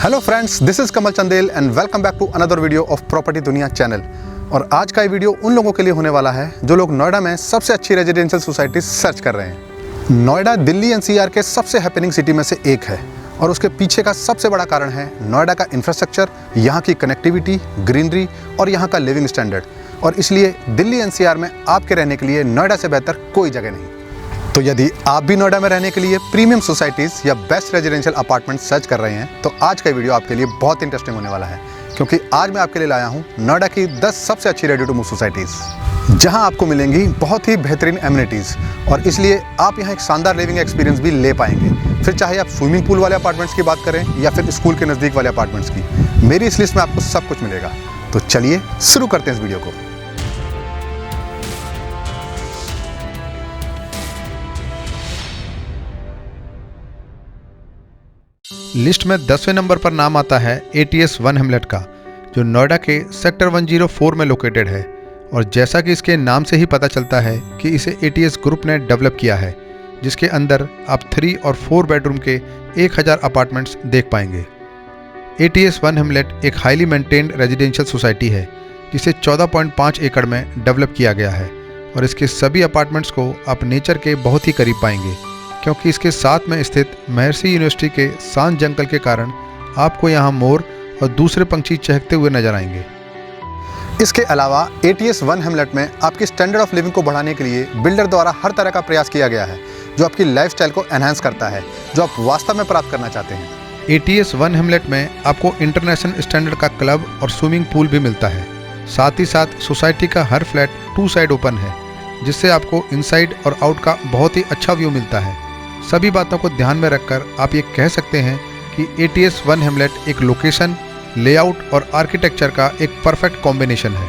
Hello friends, this is Kamal Chandel and welcome back to another video of property Duniya channel. और आज का ये video उन लोगों के लिए होने वाला है जो लोग नोएडा में सबसे अच्छी रेजिडेंशियल सोसाइटी सर्च कर रहे हैं। नोएडा दिल्ली एनसीआर के सबसे हैपनिंग सिटी में से एक है और उसके पीछे का सबसे बड़ा कारण है नोएडा का इंफ्रास्ट्रक्चर, यहाँ की कनेक्टिविटी, ग्रीनरी और यहाँ का लिविंग स्टैंडर्ड। और इसलिए दिल्ली एनसीआर में आपके रहने के लिए नोएडा से बेहतर कोई जगह नहीं। तो यदि आप भी नोएडा में रहने के लिए प्रीमियम सोसाइटीज़ या बेस्ट रेजिडेंशियल अपार्टमेंट सर्च कर रहे हैं तो आज का वीडियो आपके लिए बहुत इंटरेस्टिंग होने वाला है, क्योंकि आज मैं आपके लिए लाया हूं नोएडा की 10 सबसे अच्छी रेडी टू मूव सोसाइटीज़, जहां आपको मिलेंगी बहुत ही बेहतरीन एमिनिटीज़। और इसलिए आप यहां एक शानदार लिविंग एक्सपीरियंस भी ले पाएंगे, फिर चाहे आप स्विमिंग पूल वाले अपार्टमेंट्स की बात करें या फिर स्कूल के नज़दीक वाले अपार्टमेंट्स की। मेरी इस लिस्ट में आपको सब कुछ मिलेगा। तो चलिए शुरू करते हैं इस वीडियो को। लिस्ट में 10वें नंबर पर नाम आता है ATS वन हेमलेट का, जो नोएडा के सेक्टर 104 में लोकेटेड है। और जैसा कि इसके नाम से ही पता चलता है कि इसे ATS ग्रुप ने डेवलप किया है, जिसके अंदर आप 3 और 4 बेडरूम के 1000 अपार्टमेंट्स देख पाएंगे। ATS वन हेमलेट एक हाईली मेंटेन्ड रेजिडेंशियल सोसाइटी है जिसे 14.5 एकड़ में डेवलप किया गया है। और इसके सभी अपार्टमेंट्स को आप नेचर के बहुत ही करीब पाएंगे, क्योंकि इसके साथ में स्थित महर्षि यूनिवर्सिटी के शांत जंगल के कारण आपको यहाँ मोर और दूसरे पंछी चहकते हुए नजर आएंगे। इसके अलावा ATS वन हेमलेट में आपकी स्टैंडर्ड ऑफ लिविंग को बढ़ाने के लिए बिल्डर द्वारा हर तरह का प्रयास किया गया है, जो आपकी लाइफस्टाइल को एनहांस करता है, जो आप वास्तव में प्राप्त करना चाहते हैं। ATS वन हेमलेट में आपको इंटरनेशनल स्टैंडर्ड का क्लब और स्विमिंग पूल भी मिलता है। साथ ही साथ सोसाइटी का हर फ्लैट 2 साइड ओपन है, जिससे आपको इनसाइड और आउट का बहुत ही अच्छा व्यू मिलता है। सभी बातों को ध्यान में रखकर आप ये कह सकते हैं कि ATS वन हेमलेट एक लोकेशन, लेआउट और आर्किटेक्चर का एक परफेक्ट कॉम्बिनेशन है।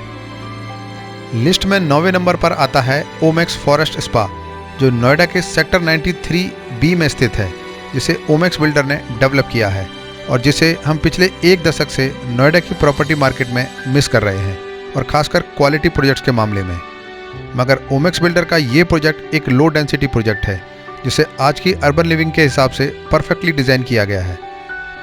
लिस्ट में 9वें नंबर पर आता है ओमेक्स फॉरेस्ट स्पा, जो नोएडा के सेक्टर 93B में स्थित है, जिसे ओमेक्स बिल्डर ने डेवलप किया है और जिसे हम पिछले 1 दशक से नोएडा की प्रॉपर्टी मार्केट में मिस कर रहे हैं, और खासकर क्वालिटी प्रोजेक्ट्स के मामले में। मगर ओमेक्स बिल्डर का ये प्रोजेक्ट एक लो डेंसिटी प्रोजेक्ट है, जिसे आज की अर्बन लिविंग के हिसाब से परफेक्टली डिज़ाइन किया गया है।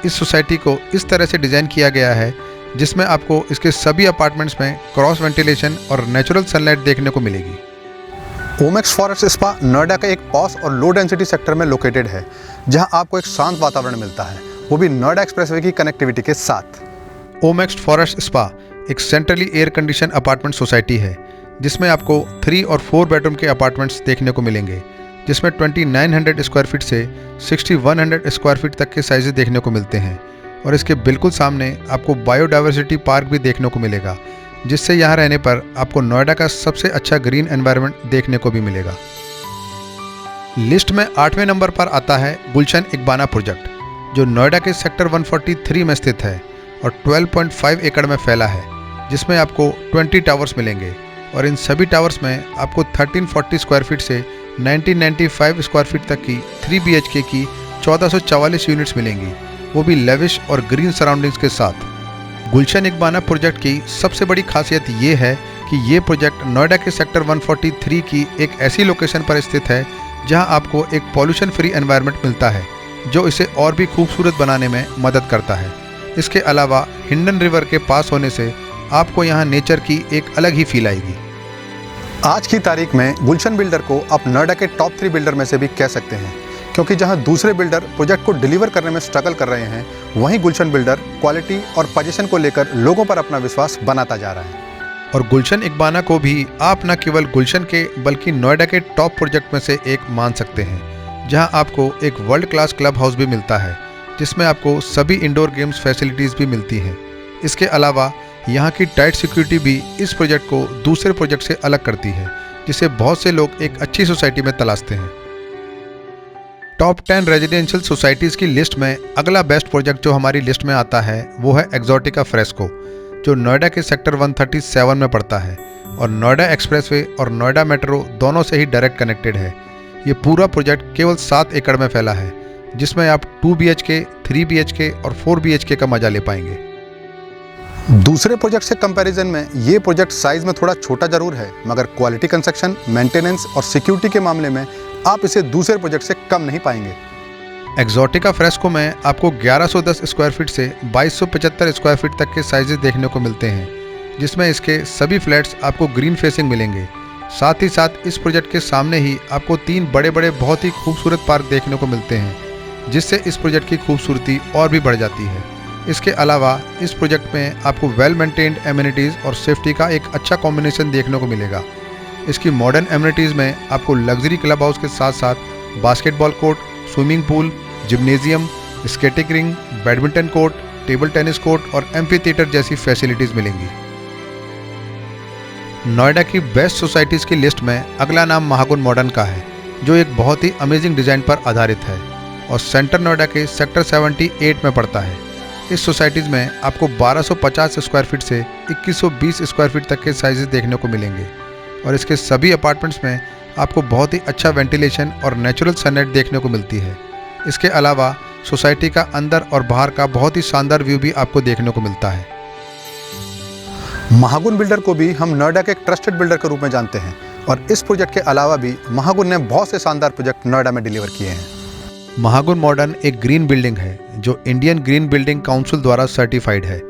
इस सोसाइटी को इस तरह से डिज़ाइन किया गया है जिसमें आपको इसके सभी अपार्टमेंट्स में क्रॉस वेंटिलेशन और नेचुरल सनलाइट देखने को मिलेगी। ओमेक्स फॉरेस्ट स्पा नोएडा का एक पॉश और लो डेंसिटी सेक्टर में लोकेटेड है, जहां आपको एक शांत वातावरण मिलता है, वो भी नोएडा एक्सप्रेसवे की कनेक्टिविटी के साथ। ओमेक्स फॉरेस्ट स्पा एक centrally air condition apartment society है, जिसमें आपको 3 और 4 बेडरूम के अपार्टमेंट्स देखने को मिलेंगे, जिसमें 2900 स्क्वायर फीट से 6100 स्क्वायर फीट तक के साइजेस देखने को मिलते हैं। और इसके बिल्कुल सामने आपको बायोडाइवर्सिटी पार्क भी देखने को मिलेगा, जिससे यहाँ रहने पर आपको नोएडा का सबसे अच्छा ग्रीन एनवायरनमेंट देखने को भी मिलेगा। लिस्ट में 8वें नंबर पर आता है गुलशन इकबाना प्रोजेक्ट, जो नोएडा के सेक्टर 143 में स्थित है और 12.5 एकड़ में फैला है, जिसमें आपको 20 टावर्स मिलेंगे। और इन सभी टावर्स में आपको 1340 स्क्वायर फीट से 1995 स्क्वायर फीट तक की 3 BHK की 1444 यूनिट्स मिलेंगी, वो भी लेविश और ग्रीन सराउंडिंग्स के साथ। गुलशन इकबाना प्रोजेक्ट की सबसे बड़ी खासियत ये है कि ये प्रोजेक्ट नोएडा के सेक्टर 143 की एक ऐसी लोकेशन पर स्थित है जहां आपको एक पॉल्यूशन फ्री एनवायरनमेंट मिलता है, जो इसे और भी खूबसूरत बनाने में मदद करता है। इसके अलावा हिंडन रिवर के पास होने से आपको यहाँ नेचर की एक अलग ही फील आएगी। आज की तारीख में गुलशन बिल्डर को आप नोएडा के टॉप 3 बिल्डर में से भी कह सकते हैं, क्योंकि जहां दूसरे बिल्डर प्रोजेक्ट को डिलीवर करने में स्ट्रगल कर रहे हैं, वहीं गुलशन बिल्डर क्वालिटी और पोजीशन को लेकर लोगों पर अपना विश्वास बनाता जा रहा है। और गुलशन इकबाना को भी आप न केवल गुलशन के बल्कि नोएडा के टॉप प्रोजेक्ट में से एक मान सकते हैं, जहां आपको एक वर्ल्ड क्लास क्लब हाउस भी मिलता है, जिसमें आपको सभी इंडोर गेम्स फैसिलिटीज़ भी मिलती हैं। इसके अलावा यहाँ की टाइट सिक्योरिटी भी इस प्रोजेक्ट को दूसरे प्रोजेक्ट से अलग करती है, जिसे बहुत से लोग एक अच्छी सोसाइटी में तलाशते हैं। टॉप 10 रेजिडेंशियल सोसाइटीज़ की लिस्ट में अगला बेस्ट प्रोजेक्ट जो हमारी लिस्ट में आता है वो है एक्सोटिका फ्रेस्को, जो नोएडा के सेक्टर 137 में पड़ता है और नोएडा एक्सप्रेसवे और नोएडा मेट्रो दोनों से ही डायरेक्ट कनेक्टेड है। ये पूरा प्रोजेक्ट केवल 7 एकड़ में फैला है, जिसमें आप 2 BHK, 3 BHK और 4 BHK का मजा ले पाएंगे। दूसरे प्रोजेक्ट से कंपैरिजन में ये प्रोजेक्ट साइज में थोड़ा छोटा जरूर है, मगर क्वालिटी कंस्ट्रक्शन, मेंटेनेंस और सिक्योरिटी के मामले में आप इसे दूसरे प्रोजेक्ट से कम नहीं पाएंगे। एक्सोटिका फ्रेस्को में आपको 1110 स्क्वायर फीट से 2275 स्क्वायर फीट तक के साइजेस देखने को मिलते हैं, जिसमें इसके सभी फ्लैट्स आपको ग्रीन फेसिंग मिलेंगे। साथ ही साथ इस प्रोजेक्ट के सामने ही आपको 3 बड़े बड़े बहुत ही खूबसूरत पार्क देखने को मिलते हैं, जिससे इस प्रोजेक्ट की खूबसूरती और भी बढ़ जाती है। इसके अलावा इस प्रोजेक्ट में आपको वेल मेंटेन्ड एमिनिटीज़ और सेफ्टी का एक अच्छा कॉम्बिनेशन देखने को मिलेगा। इसकी मॉडर्न एमिनिटीज़ में आपको लग्जरी क्लब हाउस के साथ साथ basketball court, swimming pool, gymnasium, skating ring, badminton court, table tennis court और एम्फी थिएटर जैसी फैसिलिटीज़ मिलेंगी। नोएडा की बेस्ट सोसाइटीज़ की लिस्ट में अगला नाम महागुन मॉडर्न का है, जो एक बहुत ही अमेजिंग डिज़ाइन पर आधारित है और सेंटर नोएडा के सेक्टर 78 में पड़ता है। इस सोसाइटीज़ में आपको 1250 स्क्वायर फीट से 2120 स्क्वायर फीट तक के साइजेस देखने को मिलेंगे और इसके सभी अपार्टमेंट्स में आपको बहुत ही अच्छा वेंटिलेशन और नेचुरल सनलाइट देखने को मिलती है। इसके अलावा सोसाइटी का अंदर और बाहर का बहुत ही शानदार व्यू भी आपको देखने को मिलता है। महागुन बिल्डर को भी हम नोएडा के एक ट्रस्टेड बिल्डर के रूप में जानते हैं और इस प्रोजेक्ट के अलावा भी महागुन ने बहुत से शानदार प्रोजेक्ट नोएडा में डिलीवर किए हैं। महागुन मॉडर्न एक ग्रीन बिल्डिंग है जो इंडियन ग्रीन बिल्डिंग काउंसिल द्वारा सर्टिफाइड है।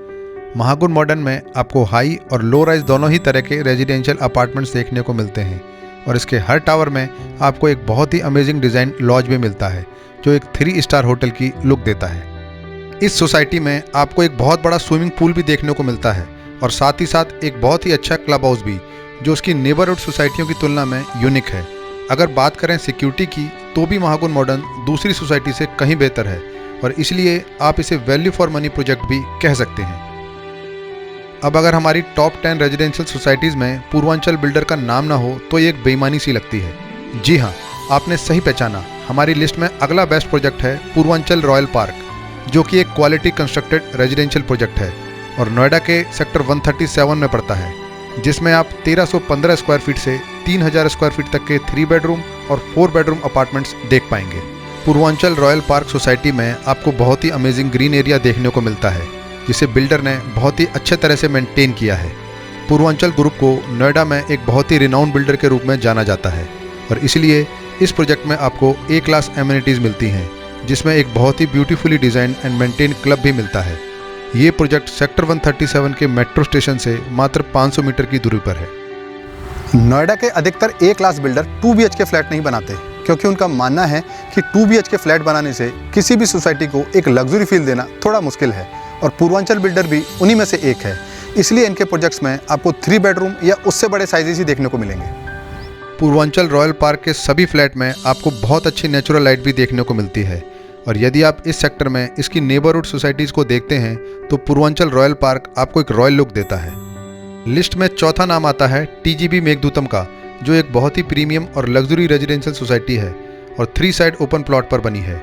महागुन मॉडर्न में आपको हाई और लो राइज दोनों ही तरह के रेजिडेंशियल अपार्टमेंट्स देखने को मिलते हैं और इसके हर टावर में आपको एक बहुत ही अमेजिंग डिज़ाइन लॉज भी मिलता है, जो एक 3 स्टार होटल की लुक देता है। इस सोसाइटी में आपको एक बहुत बड़ा स्विमिंग पूल भी देखने को मिलता है और साथ ही साथ एक बहुत ही अच्छा क्लब हाउस भी, जो उसकी नेबरहुड सोसाइटियों की तुलना में यूनिक है। अगर बात करें सिक्योरिटी की, तो भी महागुन मॉडर्न दूसरी सोसाइटी से कहीं बेहतर है और इसलिए आप इसे वैल्यू फॉर मनी प्रोजेक्ट भी कह सकते हैं। अब अगर हमारी टॉप 10 रेजिडेंशियल सोसाइटीज़ में पूर्वांचल बिल्डर का नाम ना हो तो ये एक बेईमानी सी लगती है। जी हाँ, आपने सही पहचाना, हमारी लिस्ट में अगला बेस्ट प्रोजेक्ट है पूर्वांचल रॉयल पार्क, जो कि एक क्वालिटी कंस्ट्रक्टेड रेजिडेंशियल प्रोजेक्ट है और नोएडा के सेक्टर 137 में पड़ता है, जिसमें आप 1315 स्क्वायर फीट से 3000 स्क्वायर फीट तक के 3 बेडरूम और 4 बेडरूम अपार्टमेंट्स देख पाएंगे। पूर्वांचल रॉयल पार्क सोसाइटी में आपको बहुत ही अमेजिंग ग्रीन एरिया देखने को मिलता है, जिसे बिल्डर ने बहुत ही अच्छे तरह से मेंटेन किया है। पूर्वांचल ग्रुप को नोएडा में एक बहुत ही रिनाउंड बिल्डर के रूप में जाना जाता है और इसलिए इस प्रोजेक्ट में आपको ए क्लास एमिनिटीज़ मिलती हैं, जिसमें एक बहुत ही beautifully design and maintain club भी मिलता है। ये प्रोजेक्ट सेक्टर 137 के मेट्रो स्टेशन से मात्र 500 मीटर की दूरी पर है। नोएडा के अधिकतर ए क्लास बिल्डर 2 BHK फ्लैट नहीं बनाते, क्योंकि उनका मानना है कि 2 BHK फ्लैट बनाने से किसी भी सोसाइटी को एक लग्जरी फील देना थोड़ा मुश्किल है और पूर्वांचल बिल्डर भी उन्हीं में से एक है। इसलिए इनके प्रोजेक्ट्स में आपको 3 बेडरूम या उससे बड़े साइजेस ही देखने को मिलेंगे। पूर्वांचल रॉयल पार्क के सभी फ्लैट में आपको बहुत अच्छी नेचुरल लाइट भी देखने को मिलती है और यदि आप इस सेक्टर में इसकी नेबरहुड सोसाइटीज़ को देखते हैं तो पूर्वांचल रॉयल पार्क आपको एक रॉयल लुक देता है। लिस्ट में चौथा नाम आता है TGB मेघदूतम का, जो एक बहुत ही प्रीमियम और लग्जरी रेजिडेंशियल सोसाइटी है और 3 साइड ओपन प्लॉट पर बनी है।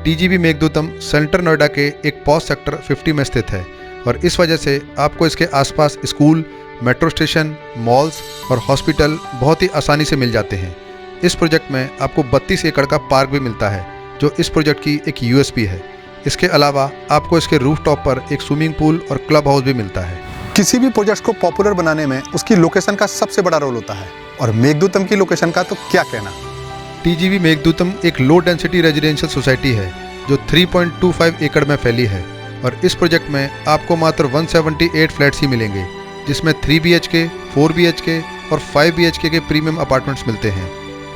TGB मेघदूतम सेंटर नोएडा के एक पॉश सेक्टर 50 में स्थित है और इस वजह से आपको इसके आसपास स्कूल, मेट्रो स्टेशन, मॉल्स और हॉस्पिटल बहुत ही आसानी से मिल जाते हैं। इस प्रोजेक्ट में आपको 32 एकड़ का पार्क भी मिलता है, जो इस प्रोजेक्ट की एक USP है। इसके अलावा आपको इसके रूफटॉप पर एक स्विमिंग पूल और क्लब हाउस भी मिलता है। किसी भी प्रोजेक्ट को पॉपुलर बनाने में उसकी लोकेशन का सबसे बड़ा रोल होता है और मेघदूतम की लोकेशन का तो क्या कहना। TGB मेघदूतम एक लो डेंसिटी रेजिडेंशियल सोसाइटी है जो 3.25 एकड़ में फैली है और इस प्रोजेक्ट में आपको मात्र 178 फ्लैट्स ही मिलेंगे, जिसमें 3 BHK, 4 BHK और 5 BHK के प्रीमियम अपार्टमेंट्स मिलते हैं।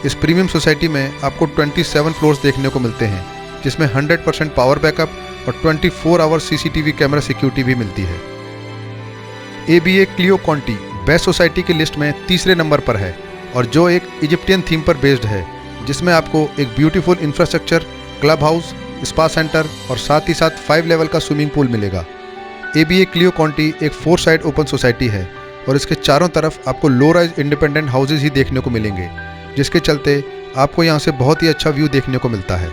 इस प्रीमियम सोसाइटी में आपको 27 फ्लोर्स देखने को मिलते हैं, जिसमें 100% पावर बैकअप और 24 आवर CCTV कैमरा सिक्योरिटी भी मिलती है। ABA क्लियो कॉन्टी बेस्ट सोसाइटी की लिस्ट में तीसरे नंबर पर है और जो एक इजिप्टियन थीम पर बेस्ड है, जिसमें आपको एक beautiful infrastructure, club house, spa centre और साथ ही साथ 5 लेवल का स्विमिंग पूल मिलेगा। ABA क्लियो कॉन्टी एक 4 साइड ओपन सोसाइटी है और इसके चारों तरफ आपको लो राइज इंडिपेंडेंट हाउसेज ही देखने को मिलेंगे, जिसके चलते आपको यहाँ से बहुत ही अच्छा व्यू देखने को मिलता है।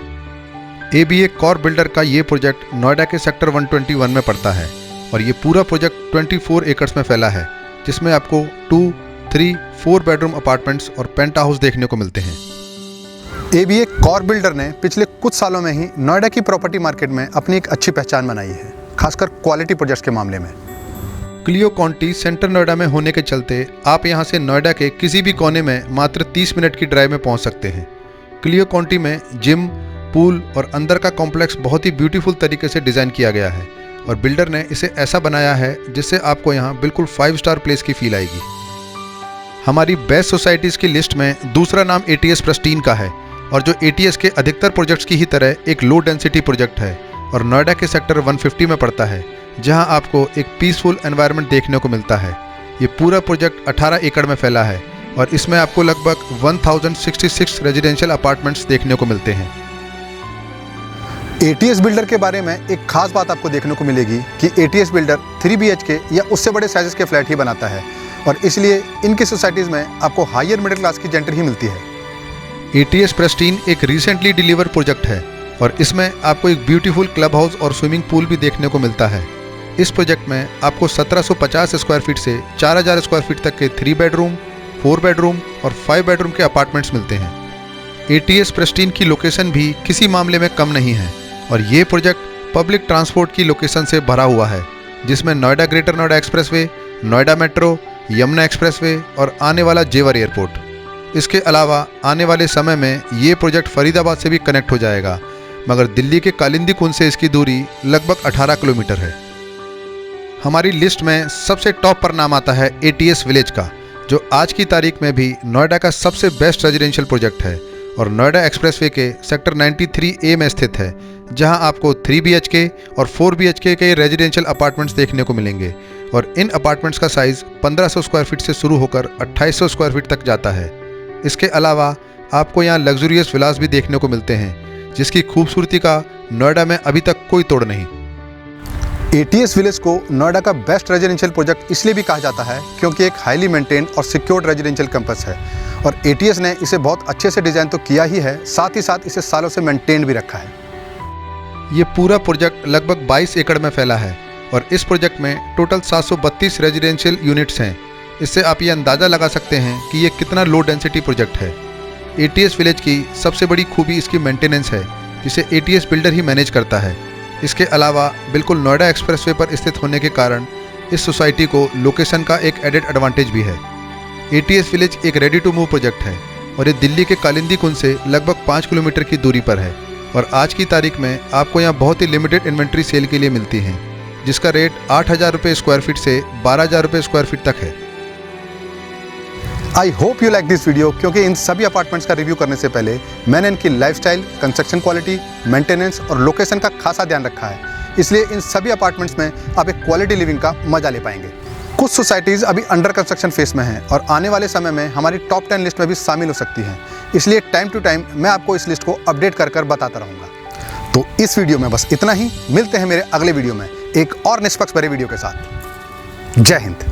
ABA कॉर बिल्डर का ये प्रोजेक्ट नोएडा के सेक्टर 121 में पड़ता है और ये पूरा प्रोजेक्ट 24 एकड़ में फैला है, जिसमें आपको 2, 3, 4 बेडरूम अपार्टमेंट्स और पेंट हाउस देखने को मिलते हैं। ABA कॉर बिल्डर ने पिछले कुछ सालों में ही नोएडा की प्रॉपर्टी मार्केट में अपनी एक अच्छी पहचान बनाई है, खासकर क्वालिटी प्रोजेक्ट्स के मामले में। क्लियो कॉन्टी सेंटर नोएडा में होने के चलते आप यहां से नोएडा के किसी भी कोने में मात्र 30 मिनट की ड्राइव में पहुंच सकते हैं। क्लियो कॉन्टी में जिम, पूल और अंदर का कॉम्प्लेक्स बहुत ही ब्यूटीफुल तरीके से डिज़ाइन किया गया है और बिल्डर ने इसे ऐसा बनाया है जिससे आपको यहाँ बिल्कुल 5 स्टार प्लेस की फील आएगी। हमारी बेस्ट सोसाइटीज़ की लिस्ट में दूसरा नाम ATS प्रेस्टीन का है और जो ATS के अधिकतर प्रोजेक्ट्स की ही तरह एक लो डेंसिटी प्रोजेक्ट है और नोएडा के सेक्टर 150 में पड़ता है, जहां आपको एक पीसफुल एनवायरनमेंट देखने को मिलता है। ये पूरा प्रोजेक्ट 18 एकड़ में फैला है और इसमें आपको लगभग 1066 रेजिडेंशियल अपार्टमेंट्स देखने को मिलते हैं। ATS बिल्डर के बारे में एक खास बात आपको देखने को मिलेगी कि ATS बिल्डर 3 BHK या उससे बड़े साइजेस के फ्लैट ही बनाता है और इसलिए इनकी सोसाइटीज़ में आपको हायर मिडिल क्लास की जेंटर ही मिलती है। ATS प्रेस्टीन एक रिसेंटली डिलीवर प्रोजेक्ट है और इसमें आपको एक ब्यूटीफुल क्लब हाउस और स्विमिंग पूल भी देखने को मिलता है। इस प्रोजेक्ट में आपको 1750 स्क्वायर फीट से 4000 स्क्वायर फीट तक के 3 बेडरूम, 4 बेडरूम और 5 बेडरूम के अपार्टमेंट्स मिलते हैं। ATS प्रेस्टीन की लोकेशन भी किसी मामले में कम नहीं है और ये प्रोजेक्ट पब्लिक ट्रांसपोर्ट की लोकेशन से भरा हुआ है, जिसमें Noida greater Noida expressway, Noida metro, Yamuna expressway और आने वाला जेवर एयरपोर्ट। इसके अलावा आने वाले समय में ये प्रोजेक्ट फरीदाबाद से भी कनेक्ट हो जाएगा, मगर दिल्ली के कालिंदी कुंज से इसकी दूरी लगभग 18 किलोमीटर है। हमारी लिस्ट में सबसे टॉप पर नाम आता है ATS विलेज का, जो आज की तारीख में भी नोएडा का सबसे बेस्ट रेजिडेंशियल प्रोजेक्ट है और नोएडा एक्सप्रेसवे के सेक्टर 93A में स्थित है, जहां आपको 3 BHK और 4 BHK के रेजिडेंशियल अपार्टमेंट्स देखने को मिलेंगे और इन अपार्टमेंट्स का साइज़ 1500 स्क्वायर फीट से शुरू होकर 2800 स्क्वायर फीट तक जाता है। इसके अलावा आपको यहाँ लग्जूरियस विलास भी देखने को मिलते हैं, जिसकी खूबसूरती का नोएडा में अभी तक कोई तोड़ नहीं। ATS विलेज को नोएडा का बेस्ट रेजिडेंशियल प्रोजेक्ट इसलिए भी कहा जाता है क्योंकि एक हाईली मेंटेन्ड और सिक्योर्ड रेजिडेंशियल कैंपस है और ATS ने इसे बहुत अच्छे से डिज़ाइन तो किया ही है, साथ ही साथ इसे सालों से मेंटेन भी रखा है। ये पूरा प्रोजेक्ट लगभग 22 एकड़ में फैला है और इस प्रोजेक्ट में टोटल 732 रेजिडेंशियल यूनिट्स हैं। इससे आप ये अंदाज़ा लगा सकते हैं कि ये कितना लो डेंसिटी प्रोजेक्ट है। ATS विलेज की सबसे बड़ी खूबी इसकी मेंटेनेंस है, जिसे ATS बिल्डर ही मैनेज करता है। इसके अलावा बिल्कुल नोएडा एक्सप्रेसवे पर स्थित होने के कारण इस सोसाइटी को लोकेशन का एक एडेड एडवांटेज भी है। ATS विलेज एक रेडी टू मूव प्रोजेक्ट है और ये दिल्ली के कालिंदी कुंज से लगभग 5 किलोमीटर की दूरी पर है और आज की तारीख में आपको यहाँ बहुत ही लिमिटेड इन्वेंट्री सेल के लिए मिलती हैं, जिसका रेट 8000 रुपये स्क्वायर फीट से 12000 रुपये स्क्वायर फीट तक है। I hope you like this video, क्योंकि इन सभी अपार्टमेंट्स का रिव्यू करने से पहले मैंने इनकी लाइफस्टाइल, कंस्ट्रक्शन क्वालिटी, मेंटेनेंस और लोकेशन का खासा ध्यान रखा है, इसलिए इन सभी अपार्टमेंट्स में आप एक क्वालिटी लिविंग का मजा ले पाएंगे। कुछ सोसाइटीज़ अभी अंडर कंस्ट्रक्शन फेस में हैं और आने वाले समय में हमारी टॉप 10 लिस्ट में भी शामिल हो सकती हैं, इसलिए टाइम टू टाइम मैं आपको इस लिस्ट को अपडेट कर बताता रहूँगा। तो इस वीडियो में बस इतना ही। मिलते हैं मेरे अगले वीडियो में एक और निष्पक्ष भरे वीडियो के साथ। जय हिंद।